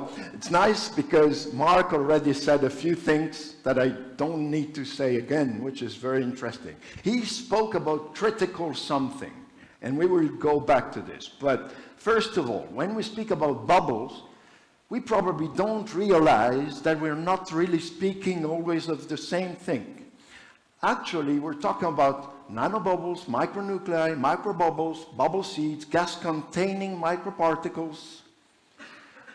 So it's nice because Mark already said a few things that I don't need to say again, which is very interesting. He spoke about critical something, and we will go back to this. But first of all, when we speak about bubbles, we probably don't realize that we're not really speaking always of the same thing. Actually, we're talking about nanobubbles, micronuclei, microbubbles, bubble seeds, gas-containing microparticles,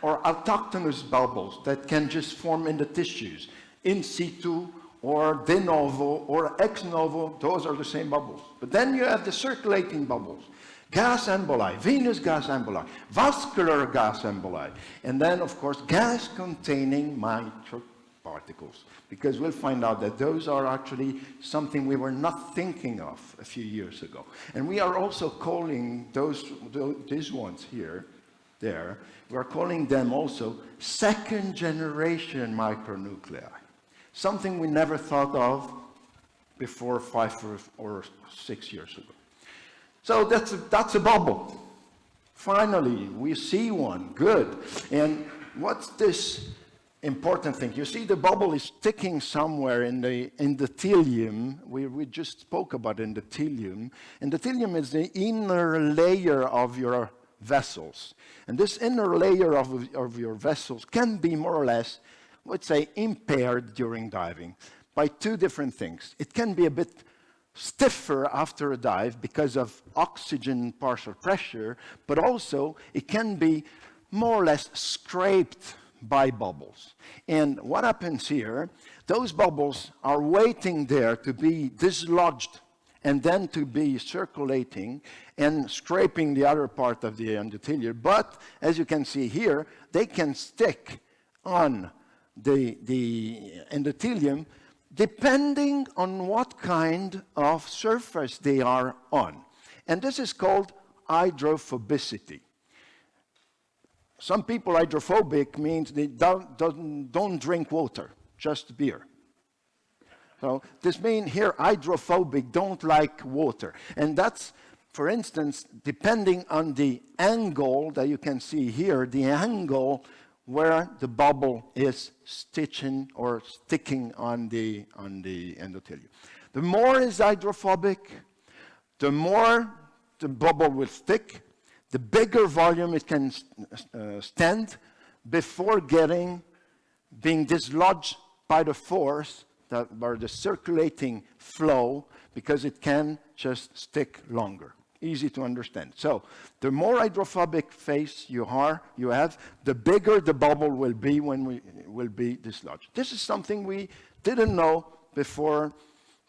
or autochthonous bubbles that can just form in the tissues, in situ, or de novo, or ex novo. Those are the same bubbles. But then you have the circulating bubbles, gas emboli, venous gas emboli, vascular gas emboli, and then, of course, gas-containing microparticles, because we'll find out that those are actually something we were not thinking of a few years ago. And we are also calling these ones here, we're calling them also second-generation micronuclei, something we never thought of before 5 or 6 years ago. So that's a bubble. Finally, we see one. Good. And what's this important thing? You see the bubble is sticking somewhere in the endothelium. We just spoke about endothelium. Endothelium is the inner layer of your vessels. And this inner layer of your vessels can be more or less, let's say, impaired during diving by two different things. It can be a bit stiffer after a dive because of oxygen partial pressure, but also it can be more or less scraped by bubbles. And what happens here, those bubbles are waiting there to be dislodged and then to be circulating and scraping the other part of the endothelium. But as you can see here, they can stick on the endothelium depending on what kind of surface they are on. And this is called hydrophobicity. Some people, hydrophobic means they don't drink water, just beer. So this means here, hydrophobic, don't like water. And that's, for instance, depending on the angle that you can see here, the angle where the bubble is stitching or sticking on the endothelium. The more is hydrophobic, the more the bubble will stick, the bigger volume it can stand before being dislodged by the force or the circulating flow, because it can just stick longer. Easy to understand. So the more hydrophobic phase you have, the bigger the bubble will be when we will be dislodged. This is something we didn't know before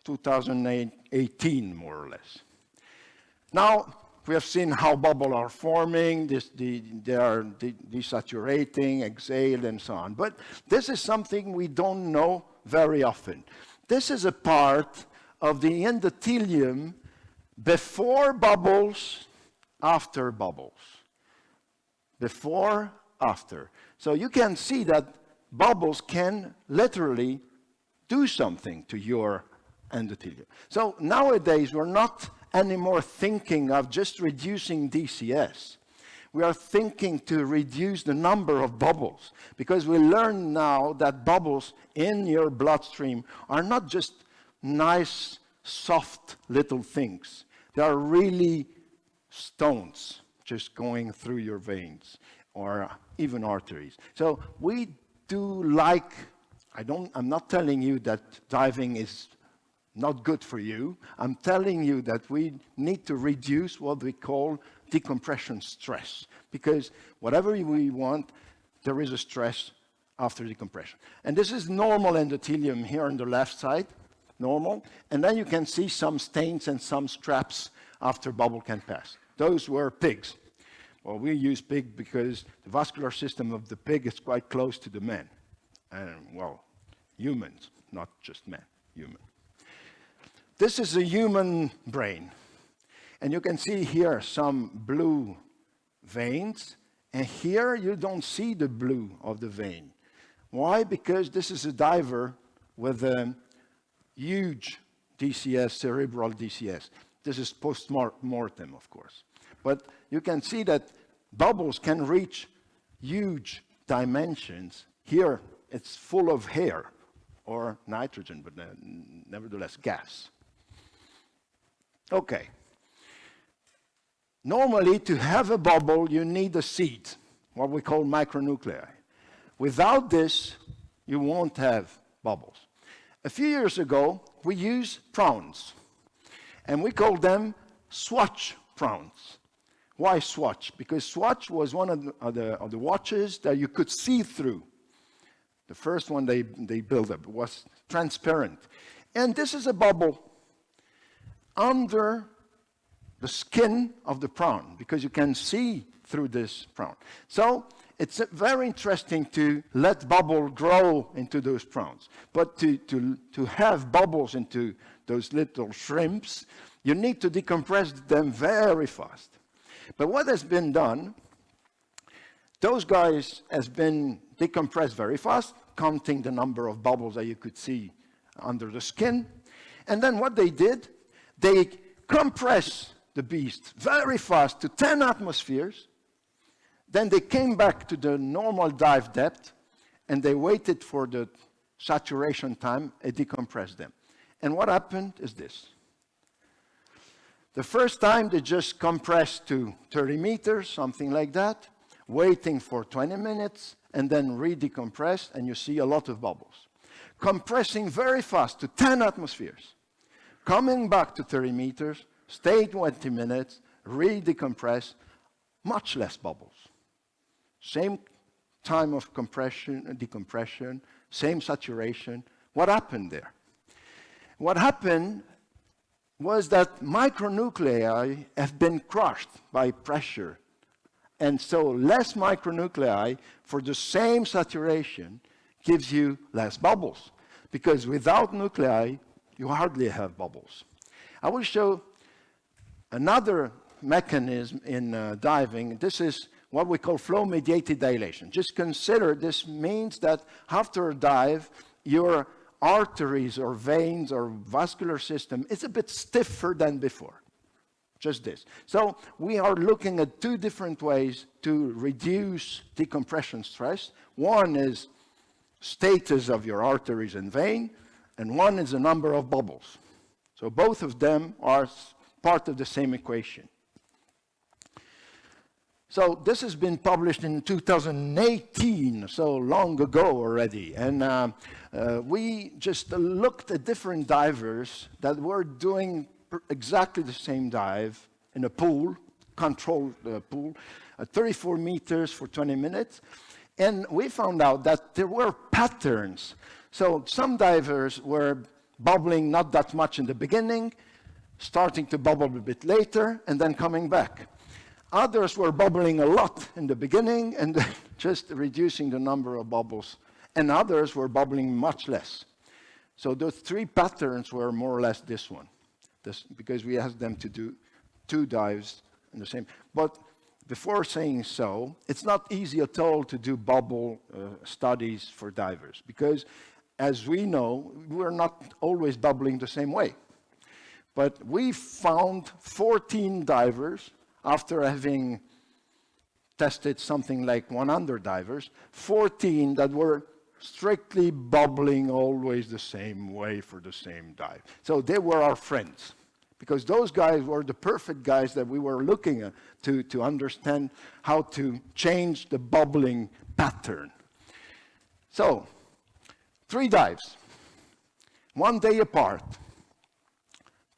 2018, more or less. Now, we have seen how bubbles are forming, they are desaturating, exhaled, and so on. But this is something we don't know very often. This is a part of the endothelium before bubbles, after bubbles. Before, after. So you can see that bubbles can literally do something to your endothelium. So nowadays, we're not anymore thinking of just reducing DCS. We are thinking to reduce the number of bubbles, because we learn now that bubbles in your bloodstream are not just nice, soft little things. They are really stones just going through your veins or even arteries. So we do like, I'm not telling you that diving is not good for you. I'm telling you that we need to reduce what we call decompression stress, because whatever we want, there is a stress after decompression. And this is normal endothelium here on the left side, normal, and then you can see some stains and some scraps after bubble can pass. Those were pigs. Well, we use pig because the vascular system of the pig is quite close to the man. And, well, humans, not just men, human. This is a human brain. And you can see here some blue veins. And here you don't see the blue of the vein. Why? Because this is a diver with a huge DCS, cerebral DCS. This is post-mortem, of course. But you can see that bubbles can reach huge dimensions. Here, it's full of air or nitrogen, but nevertheless gas. Okay. Normally, to have a bubble, you need a seed, what we call micronuclei. Without this, you won't have bubbles. A few years ago, we used prawns, and we called them swatch prawns. Why swatch? Because swatch was one of the watches that you could see through. The first one they built up was transparent. And this is a bubble under the skin of the prawn, because you can see through this prawn. So it's very interesting to let bubble grow into those prawns. But to have bubbles into those little shrimps, you need to decompress them very fast. But what has been done, those guys has been decompressed very fast, counting the number of bubbles that you could see under the skin. And then what they did, they compress the beast very fast to 10 atmospheres. Then they came back to the normal dive depth, and they waited for the saturation time and decompressed them. And what happened is this. The first time they just compressed to 30 meters, something like that, waiting for 20 minutes, and then re-decompressed, and you see a lot of bubbles. Compressing very fast to 10 atmospheres, coming back to 30 meters, stay 20 minutes, re-decompress, much less bubbles. Same time of compression, decompression, same saturation. What happened there? What happened was that micronuclei have been crushed by pressure. And so less micronuclei for the same saturation gives you less bubbles. Because without nuclei, you hardly have bubbles. I will show another mechanism in diving. This is what we call flow-mediated dilation. Just consider this means that after a dive, your arteries or veins or vascular system is a bit stiffer than before. Just this. So we are looking at two different ways to reduce decompression stress. One is status of your arteries and vein, and one is the number of bubbles. So both of them are part of the same equation. So this has been published in 2018, so long ago already. And we just looked at different divers that were doing exactly the same dive in a pool, controlled pool, at 34 meters for 20 minutes. And we found out that there were patterns. So some divers were bubbling not that much in the beginning, starting to bubble a bit later, and then coming back. Others were bubbling a lot in the beginning and then just reducing the number of bubbles. And others were bubbling much less. So those three patterns were more or less this one, because we asked them to do 2 dives in the same. But before saying so, it's not easy at all to do bubble studies for divers, because as we know, we're not always bubbling the same way. But we found 14 divers, after having tested something like 100 divers, 14 that were strictly bubbling always the same way for the same dive. So they were our friends, because those guys were the perfect guys that we were looking at to understand how to change the bubbling pattern. So, 3 dives, 1 day apart,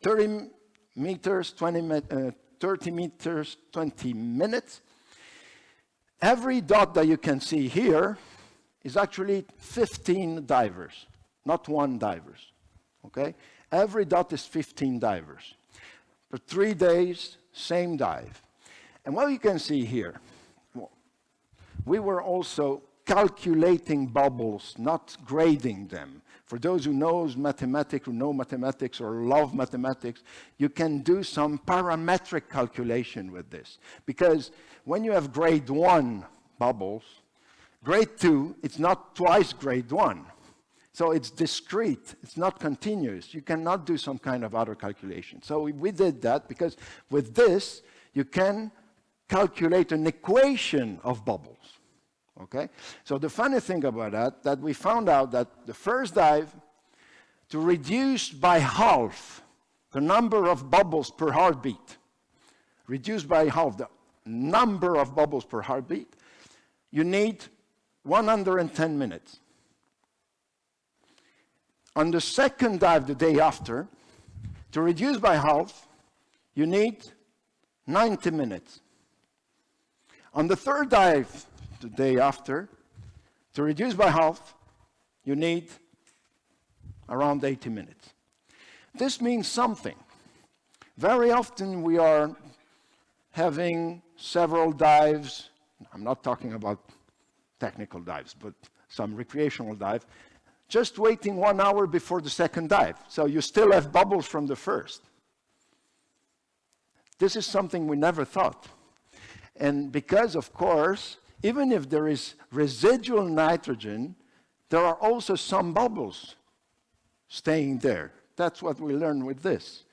30 meters, 30 meters, 20 minutes. Every dot that you can see here is actually 15 divers, not 1 divers, okay? Every dot is 15 divers. For 3 days, same dive. And what you can see here, we were also calculating bubbles, not grading them. For those who know mathematics or love mathematics, you can do some parametric calculation with this. Because when you have grade 1 bubbles, grade 2, it's not twice grade 1. So it's discrete, it's not continuous. You cannot do some kind of other calculation. So we did that because with this, you can calculate an equation of bubbles. Okay? So the funny thing about that we found out that the first dive, to reduce by half the number of bubbles per heartbeat, reduce by half the number of bubbles per heartbeat, you need 110 minutes. On the second dive the day after, to reduce by half, you need 90 minutes. On the third dive the day after, to reduce by half, you need around 80 minutes. This means something. Very often we are having several dives. I'm not talking about technical dives, but some recreational dive, just waiting 1 hour before the second dive. So you still have bubbles from the first. This is something we never thought. And because, of course, even if there is residual nitrogen, there are also some bubbles staying there. That's what we learned with this.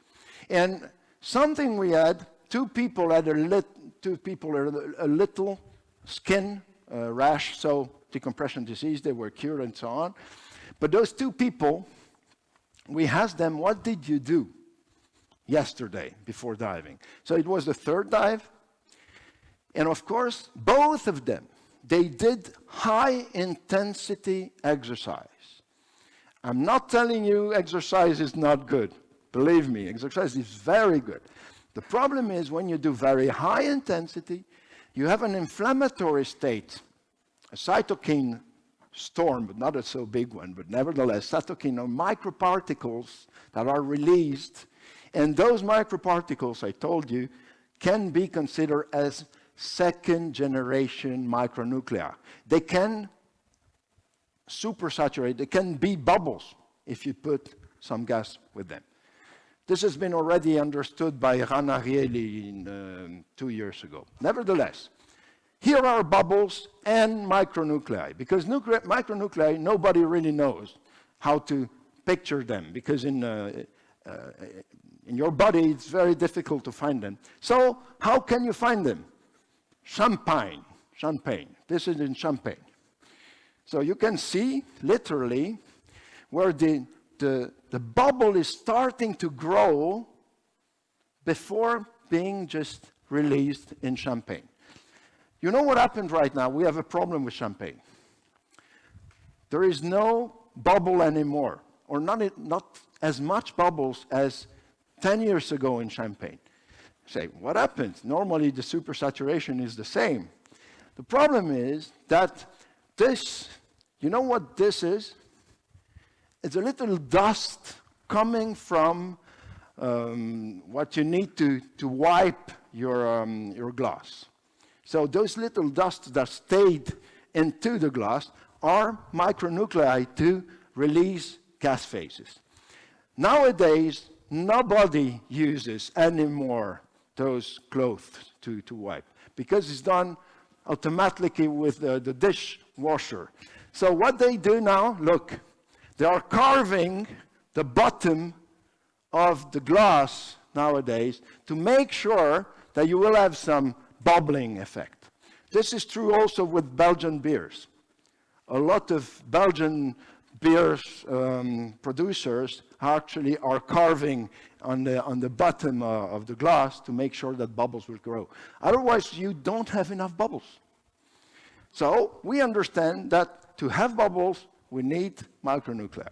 And something we had, two people had a little skin rash, so decompression disease, they were cured and so on. But those two people, we asked them, what did you do yesterday before diving? So it was the third dive. And of course, both of them, they did high intensity exercise. I'm not telling you exercise is not good. Believe me, exercise is very good. The problem is when you do very high intensity, you have an inflammatory state, a cytokine storm, but not a so big one, but nevertheless, cytokine are microparticles that are released, and those microparticles, I told you, can be considered as second-generation micronuclei. They can supersaturate, they can be bubbles if you put some gas with them. This has been already understood by Rana Rieli 2 years ago. Nevertheless, here are bubbles and micronuclei, because micronuclei, nobody really knows how to picture them, because in your body, it's very difficult to find them. So how can you find them? Champagne. This is in Champagne. So you can see, literally, where the bubble is starting to grow before being just released in Champagne. You know what happened right now? We have a problem with Champagne. There is no bubble anymore, or not as much bubbles as 10 years ago in Champagne. Say, what happened? Normally the supersaturation is the same. The problem is that this, you know what this is? It's a little dust coming from what you need to wipe your glass. So those little dusts that stayed into the glass are micronuclei to release gas phases. Nowadays, nobody uses anymore those clothes to wipe, because it's done automatically with the dishwasher. So what they do now, look, they are carving the bottom of the glass nowadays to make sure that you will have some bubbling effect. This is true also with Belgian beers. A lot of Belgian beers producers actually are carving on the bottom of the glass to make sure that bubbles will grow. Otherwise, you don't have enough bubbles. So we understand that to have bubbles, we need micronuclei.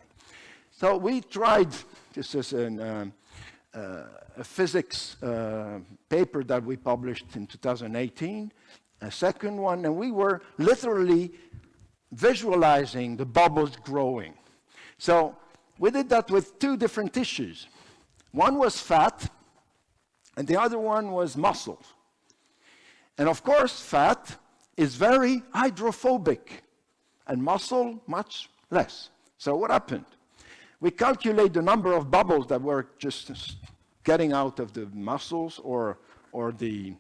So we tried, this is a physics paper that we published in 2018, a second one, and we were literally visualizing the bubbles growing. So we did that with two different tissues. One was fat, and the other one was muscles. And of course, fat is very hydrophobic, and muscle much less. So what happened? We calculate the number of bubbles that were just getting out of the muscles or the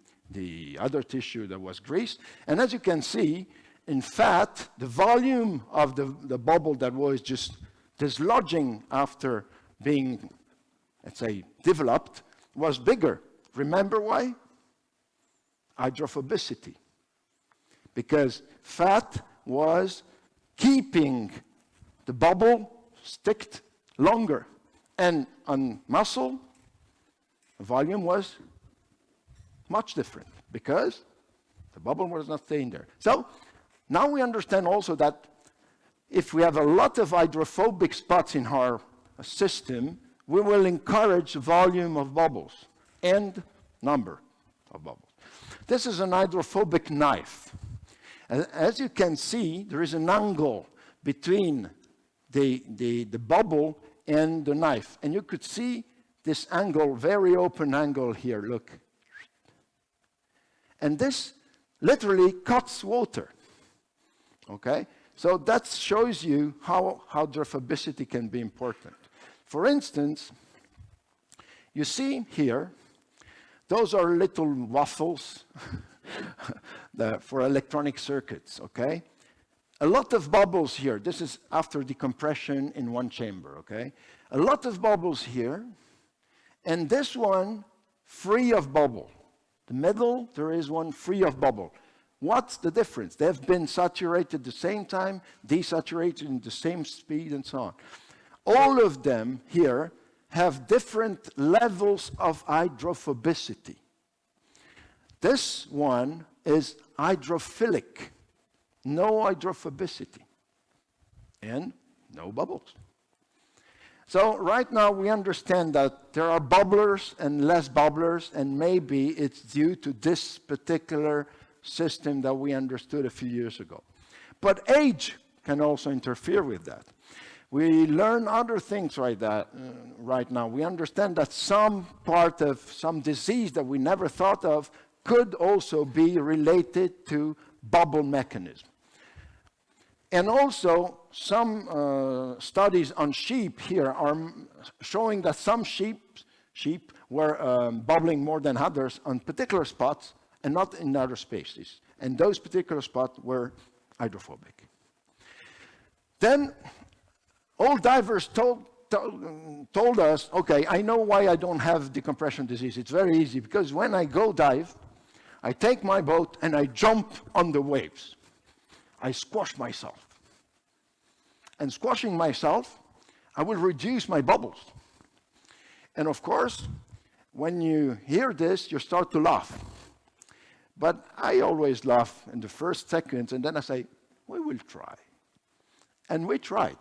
other tissue that was grease. And as you can see, in fat, the volume of the bubble that was just dislodging after being, let's say, developed was bigger. Remember why? Hydrophobicity. because fat was keeping the bubble sticked longer. And on muscle, the volume was much different because the bubble was not staying there. So now we understand also that if we have a lot of hydrophobic spots in our system, we will encourage volume of bubbles and number of bubbles. This is an hydrophobic knife. As you can see, there is an angle between the bubble and the knife. And you could see this angle, very open angle here, look. And this literally cuts water, okay? So that shows you how hydrophobicity can be important. For instance, you see here, those are little waffles for electronic circuits, okay? A lot of bubbles here. This is after decompression in one chamber, okay? A lot of bubbles here, and this one free of bubble. The middle, there is one free of bubble. What's the difference? They have been saturated at the same time, desaturated in the same speed, and so on. All of them here have different levels of hydrophobicity. This one is hydrophilic, no hydrophobicity, and no bubbles. So right now we understand that there are bubblers and less bubblers, and maybe it's due to this particular system that we understood a few years ago. But age can also interfere with that. We learn other things right now. We understand that some part of some disease that we never thought of could also be related to bubble mechanism. And also, some studies on sheep here are showing that some sheep were bubbling more than others on particular spots and not in other species. And those particular spots were hydrophobic. Then, all divers told us, okay, I know why I don't have decompression disease. It's very easy, because when I go dive, I take my boat and I jump on the waves. I squash myself. And squashing myself, I will reduce my bubbles. And of course, when you hear this, you start to laugh. But I always laugh in the first seconds, and then I say, we will try. And we tried.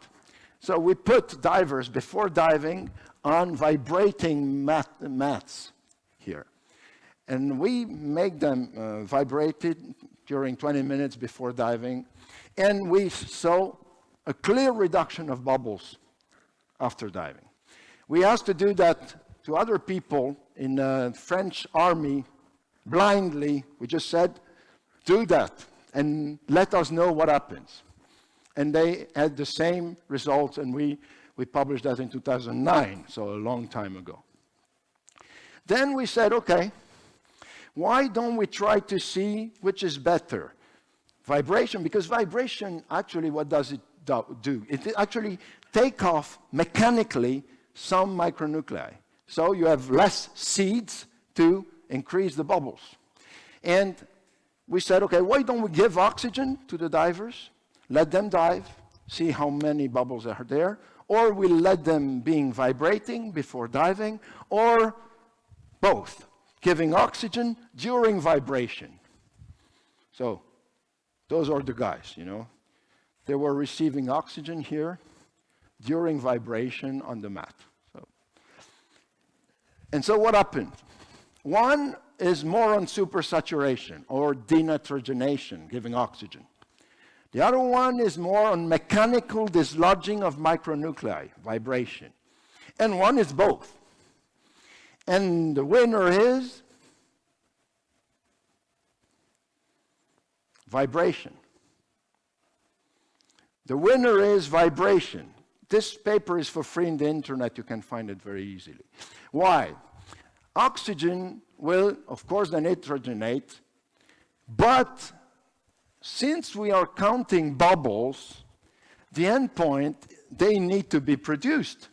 So we put divers before diving on vibrating mats here. And we make them vibrated during 20 minutes before diving. And we saw a clear reduction of bubbles after diving. We asked to do that to other people in the French army blindly. We just said, do that and let us know what happens. And they had the same results, and we published that in 2009, so a long time ago. Then we said, okay, why don't we try to see which is better? Vibration, because vibration, actually, what does it do? It actually take off mechanically some micronuclei. So you have less seeds to increase the bubbles. And we said, okay, why don't we give oxygen to the divers? Let them dive, see how many bubbles are there, or we'll let them being vibrating before diving, or both, giving oxygen during vibration. So those are the guys, you know. They were receiving oxygen here during vibration on the mat. And so what happened? One is more on supersaturation or denitrogenation, giving oxygen. The other one is more on mechanical dislodging of micronuclei, vibration. And one is both. And the winner is vibration. The winner is vibration. This paper is for free in the internet. You can find it very easily. Why? Oxygen will, of course, then nitrogenate, but since we are counting bubbles, the endpoint, they need to be produced.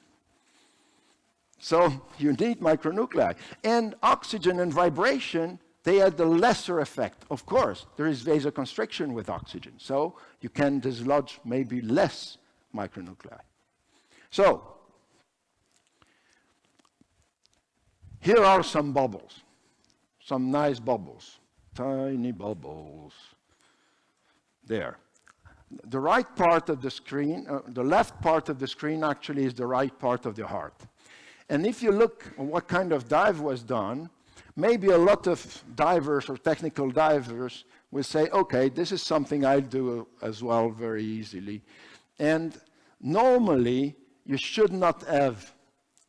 So you need micronuclei. And oxygen and vibration they had the lesser effect. Of course, there is vasoconstriction with oxygen, so you can dislodge maybe less micronuclei. So, here are some bubbles, some nice bubbles, tiny bubbles. There. The right part of the screen, the left part of the screen actually is the right part of the heart. And if you look at what kind of dive was done, maybe a lot of divers or technical divers will say, okay, this is something I'll do as well very easily. And normally, you should not have,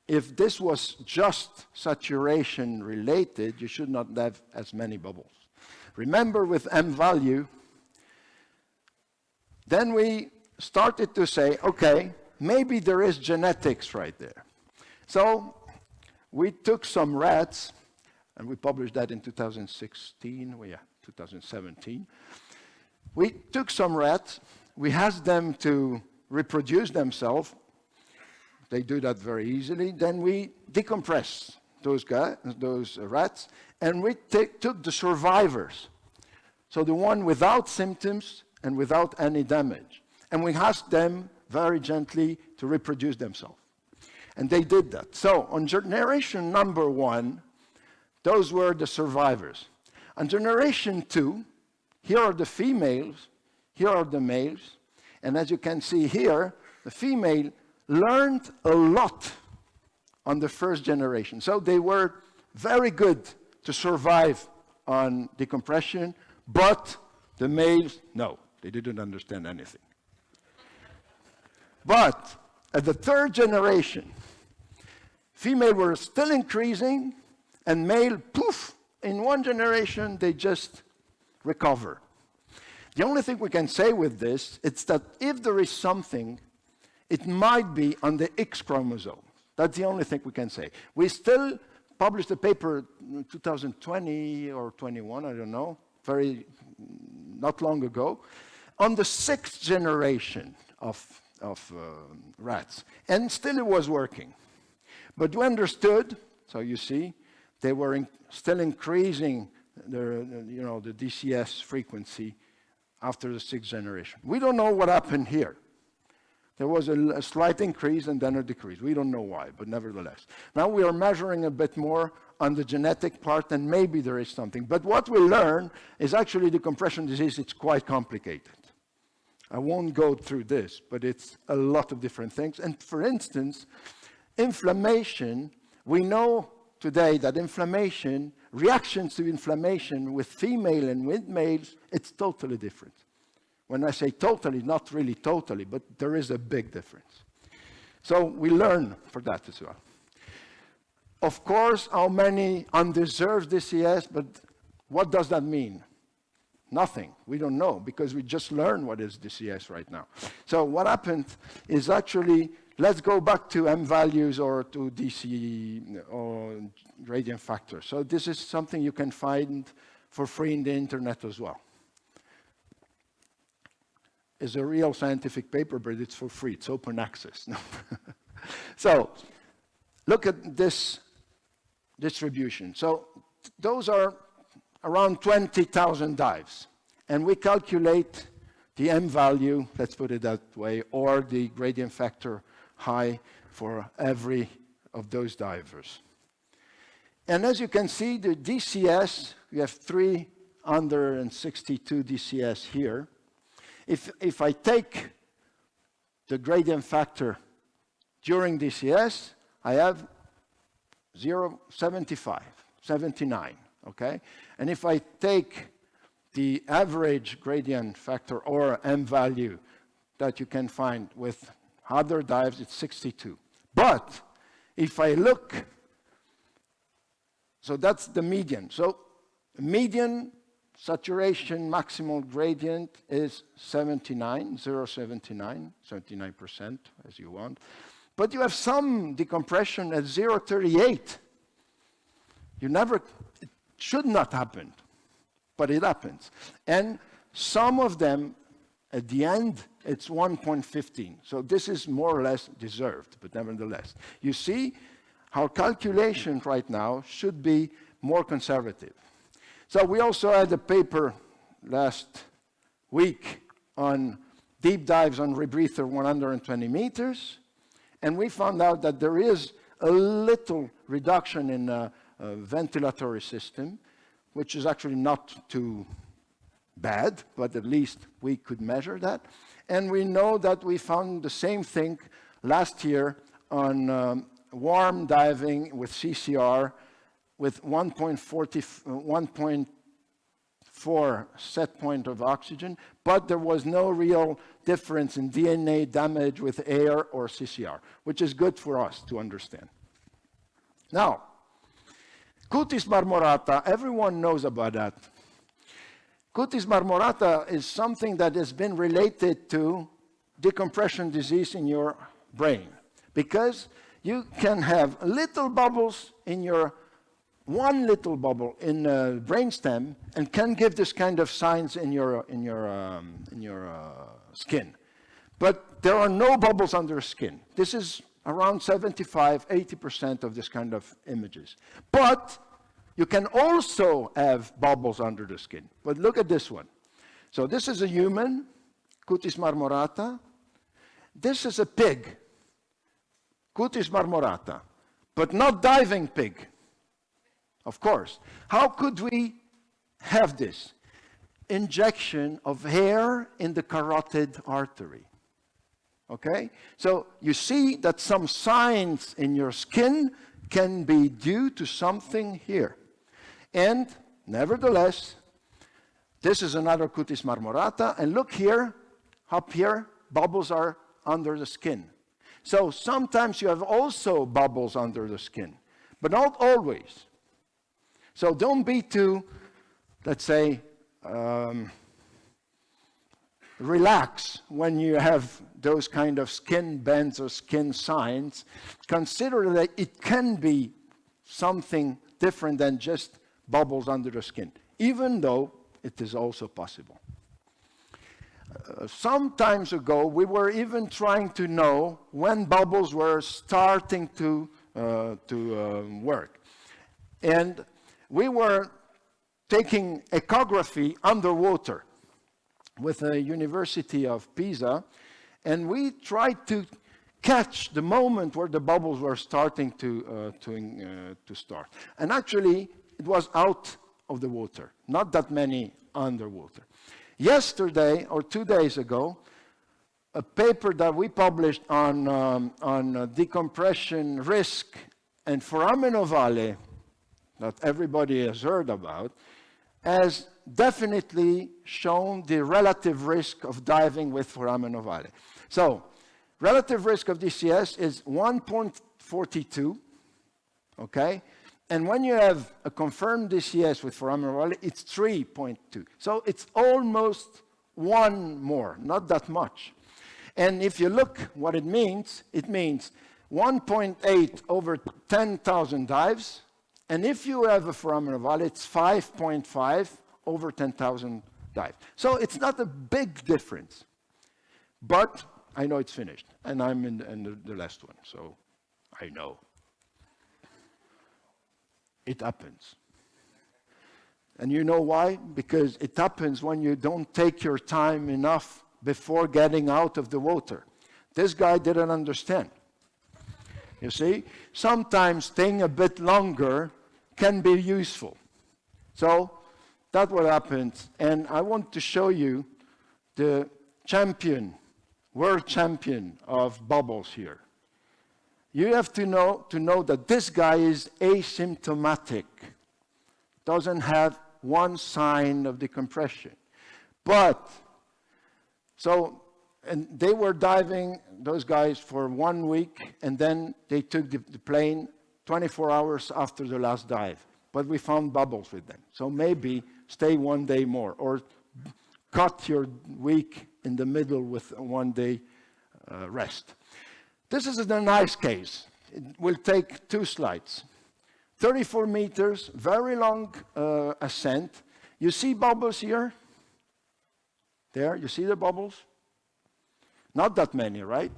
if this was just saturation related, you should not have as many bubbles. Remember with M value, then we started to say, okay, maybe there is genetics right there. So we took some rats, and we published that in 2016, 2017. We took some rats, we asked them to reproduce themselves. They do that very easily. Then we decompress those rats, and we took the survivors. So the one without symptoms and without any damage. And we asked them very gently to reproduce themselves. And they did that. So on generation number 1, those were the survivors. On generation 2, here are the females, here are the males. And as you can see here, the female learned a lot on the first generation. So they were very good to survive on decompression, but the males, no, they didn't understand anything. But at the third generation, female were still increasing, and male, poof, in one generation, they just recover. The only thing we can say with this is that if there is something, it might be on the X chromosome. That's the only thing we can say. We still published a paper in 2020 or 21, I don't know, not long ago, on the 6th generation of rats. And still it was working. But we understood, so you see, they were still increasing the DCS frequency after the 6th generation. We don't know what happened here. There was a slight increase and then a decrease. We don't know why, but nevertheless. Now we are measuring a bit more on the genetic part, and maybe there is something. But what we learn is actually decompression disease, it's quite complicated. I won't go through this, but it's a lot of different things. And for instance, inflammation, we know today that inflammation, reactions to inflammation with female and with males, it's totally different. When I say totally, not really totally, but there is a big difference. So we learn for that as well. Of course, how many undeserved DCS, but what does that mean? Nothing. We don't know, because we just learned what is DCS right now. So what happened is actually, let's go back to M values or to DC or gradient factor. So this is something you can find for free in the internet as well. It's a real scientific paper, but it's for free. It's open access. So look at this distribution. So those are around 20,000 dives. And we calculate the M value, let's put it that way, or the gradient factor high for every of those divers. And as you can see, the DCS, we have 362 DCS here. If I take the gradient factor during DCS, I have 0.75, 79, okay? And if I take the average gradient factor or M value that you can find with other dives, it's 62. But if I look, so that's the median. So median saturation maximal gradient is 79, 0.79, 79% as you want. But you have some decompression at 0.38. It should not happen, but it happens. And some of them, at the end, it's 1.15. So this is more or less deserved, but nevertheless. You see, our calculation right now should be more conservative. So we also had a paper last week on deep dives on rebreather 120 meters, and we found out that there is a little reduction in a ventilatory system, which is actually not too bad, but at least we could measure that. And we know that we found the same thing last year on warm diving with CCR with 1.4 set point of oxygen, but there was no real difference in DNA damage with air or CCR, which is good for us to understand. Now, cutis marmorata, everyone knows about that. Cutis marmorata is something that has been related to decompression disease in your brain, because you can have little bubbles in your one little bubble in the brainstem and can give this kind of signs in your skin. But there are no bubbles under skin. This is around 75–80% of this kind of images. But you can also have bubbles under the skin. But look at this one. So this is a human, cutis marmorata. This is a pig, cutis marmorata, but not diving pig. Of course. How could we have this? Injection of hair in the carotid artery. Okay? So you see that some signs in your skin can be due to something here. And nevertheless, this is another cutis marmorata. And look here, up here, bubbles are under the skin. So sometimes you have also bubbles under the skin, but not always. So don't be too, let's say, relax when you have those kind of skin bends or skin signs. Consider that it can be something different than just bubbles under the skin, even though it is also possible. Some times ago, we were even trying to know when bubbles were starting to work. And we were taking echography underwater with the University of Pisa, and we tried to catch the moment where the bubbles were starting to start. And actually, it was out of the water, not that many underwater. Yesterday, or 2 days ago, a paper that we published on decompression risk and foraminovalle, that everybody has heard about, has definitely shown the relative risk of diving with foraminovalle. So, relative risk of DCS is 1.42, okay? And when you have a confirmed DCS with foraminovalle, it's 3.2. So it's almost one more, not that much. And if you look what it means 1.8 over 10,000 dives. And if you have a foraminovalle, it's 5.5 over 10,000 dives. So it's not a big difference. But I know it's finished, and I'm in the last one, so I know. It happens. And you know why? Because it happens when you don't take your time enough before getting out of the water. This guy didn't understand. You see? Sometimes staying a bit longer can be useful. So that's what happens. And I want to show you the world champion of bubbles here. You have to know that this guy is asymptomatic, doesn't have one sign of decompression. But, and they were diving, those guys, for 1 week, and then they took the plane 24 hours after the last dive. But we found bubbles with them. So maybe stay 1 day more, or cut your week in the middle with 1 day rest. This is a nice case. It will take 2 slides. 34 meters, very long ascent. You see bubbles here? There, you see the bubbles? Not that many, right?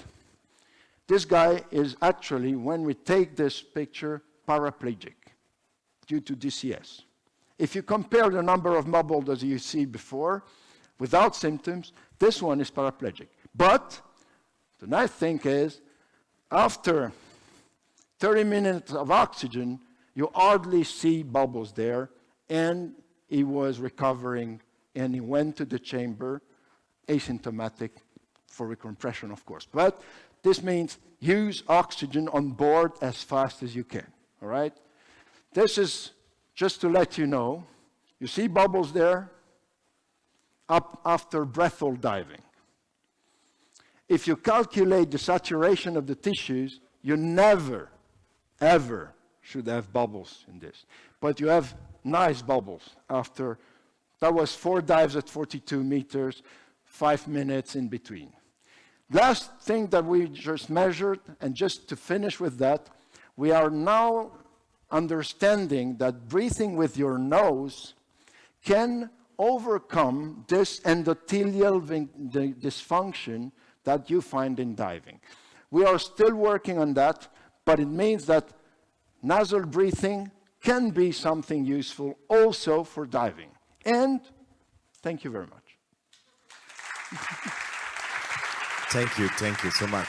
This guy is actually, when we take this picture, paraplegic due to DCS. If you compare the number of bubbles as you see before, without symptoms, this one is paraplegic. But the nice thing is, after 30 minutes of oxygen, you hardly see bubbles there, and he was recovering, and he went to the chamber, asymptomatic, for recompression, of course. But this means use oxygen on board as fast as you can, all right? This is just to let you know, you see bubbles there up after breath hold diving. If you calculate the saturation of the tissues, you never, ever should have bubbles in this. But you have nice bubbles after, that was 4 dives at 42 meters, 5 minutes in between. Last thing that we just measured, and just to finish with that, we are now understanding that breathing with your nose can overcome this endothelial dysfunction that you find in diving. We are still working on that, but it means that nasal breathing can be something useful also for diving. And thank you very much. Thank you so much.